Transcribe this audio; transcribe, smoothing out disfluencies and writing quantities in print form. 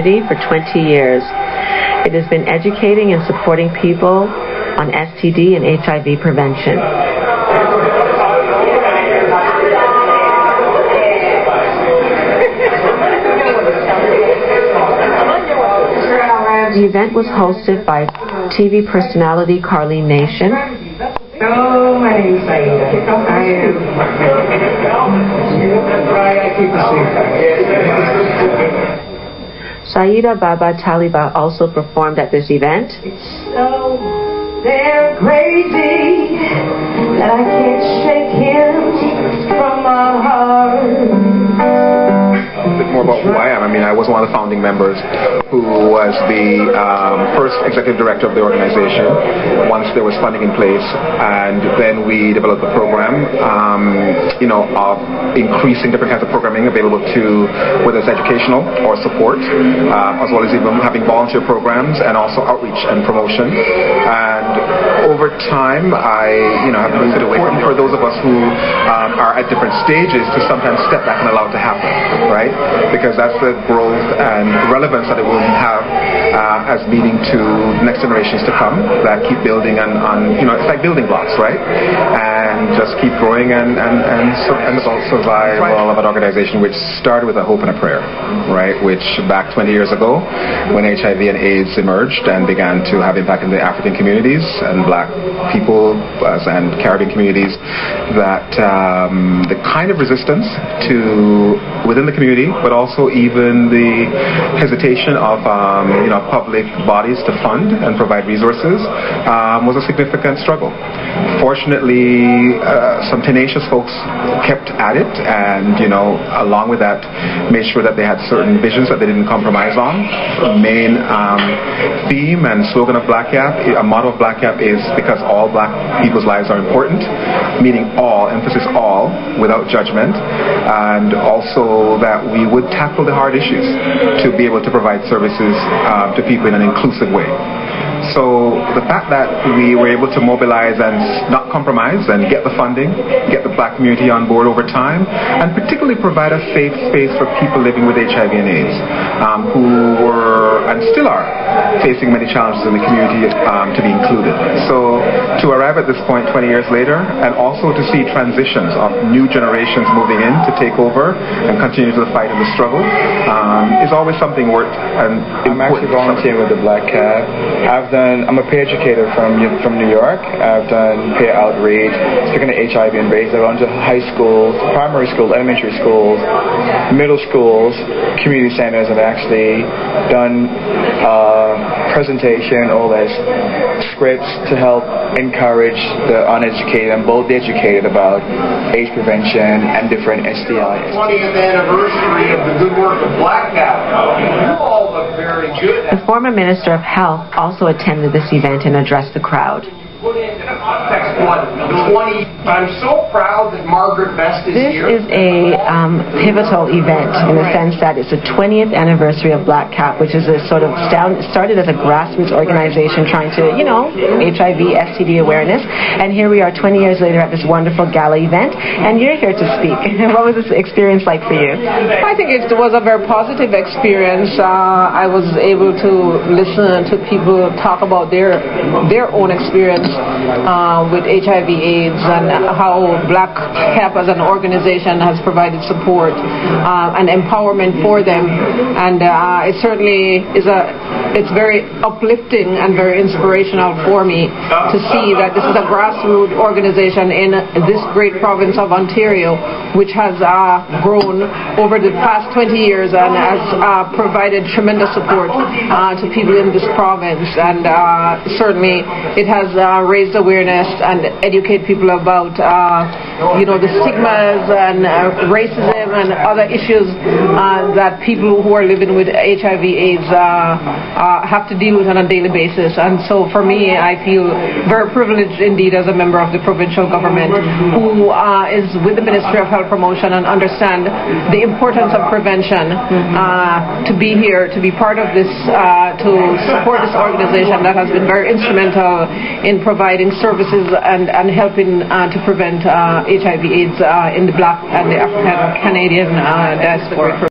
for 20 years. It has been educating and supporting people on STD and HIV prevention. The event was hosted by TV personality Carlene Nation. Hello, my name is Saida. Saida Baba Taliba also performed at this event. So they're crazy that I can't shake him from my heart. A bit more about who I am. I was one of the founding members who was the first executive director of the organization once there was funding in place, and then we developed a program of increasing different kinds of programming available to whether it's educational or support, as well as even having volunteer programs and also outreach and promotion. And over time I have considered it important for those of us who are at different stages to sometimes step back and allow it to happen, right? Because that's the growth and relevance that it will have as meaning to next generations to come that keep building on it's like building blocks, right? And just keep growing and survival of an organization which started with a hope and a prayer, right? Which back 20 years ago, when HIV and AIDS emerged and began to have impact in the African communities and Black people and Caribbean communities, that the kind of resistance to within the community, but also even the hesitation of public bodies to fund and provide resources was a significant struggle. Fortunately, some tenacious folks kept at it, and along with that, made sure that they had certain visions that they didn't compromise on. The main theme and slogan of Black Gap, a motto of Black Gap, is because all Black people's lives are important, meaning all, emphasis all, without judgment, and also that we would tackle the hard issues to be able to provide services to people in an inclusive way. So the fact that we were able to mobilize and not compromise and get the funding, get the Black community on board over time, and particularly provide a safe space for people living with HIV and AIDS who were and still are facing many challenges in the community to be included. So to arrive at this point 20 years later, and also to see transitions of new generations moving in to take over and continue to fight in the struggle is always something worth and important. I'm actually volunteering with the Black Cat. I'm a peer educator from New York. I've done peer outreach, speaking to HIV and AIDS. I've gone to high schools, primary schools, elementary schools, middle schools, community centers. I've actually done presentation, all those scripts to help encourage the uneducated and both the educated about AIDS prevention and different STIs. 20th anniversary of the good work of Black Gap. You all look very good. The former Minister of Health also attended this event and addressed the crowd. I'm so proud that Margaret Best is here. This is a pivotal event in the sense that it's the 20th anniversary of Black Cap, which is a sort of started as a grassroots organization trying to, HIV, STD awareness. And here we are 20 years later at this wonderful gala event, and you're here to speak. What was this experience like for you? I think it was a very positive experience. I was able to listen to people talk about their own experience with HIV/AIDS and how Black Cap as an organization has provided support and empowerment for them, and it certainly is it's very uplifting and very inspirational for me to see that this is a grassroots organization in this great province of Ontario, which has grown over the past 20 years and has provided tremendous support to people in this province, and certainly it has raised awareness and educate people about the stigmas and racism and other issues that people who are living with HIV/AIDS have to deal with on a daily basis. And so for me, I feel very privileged indeed as a member of the provincial government who is with the Ministry of Health Promotion and understand the importance of prevention, to be here, to be part of this, to support this organization that has been very instrumental in providing services and helping to prevent HIV/AIDS in the Black and the African Canadian diaspora.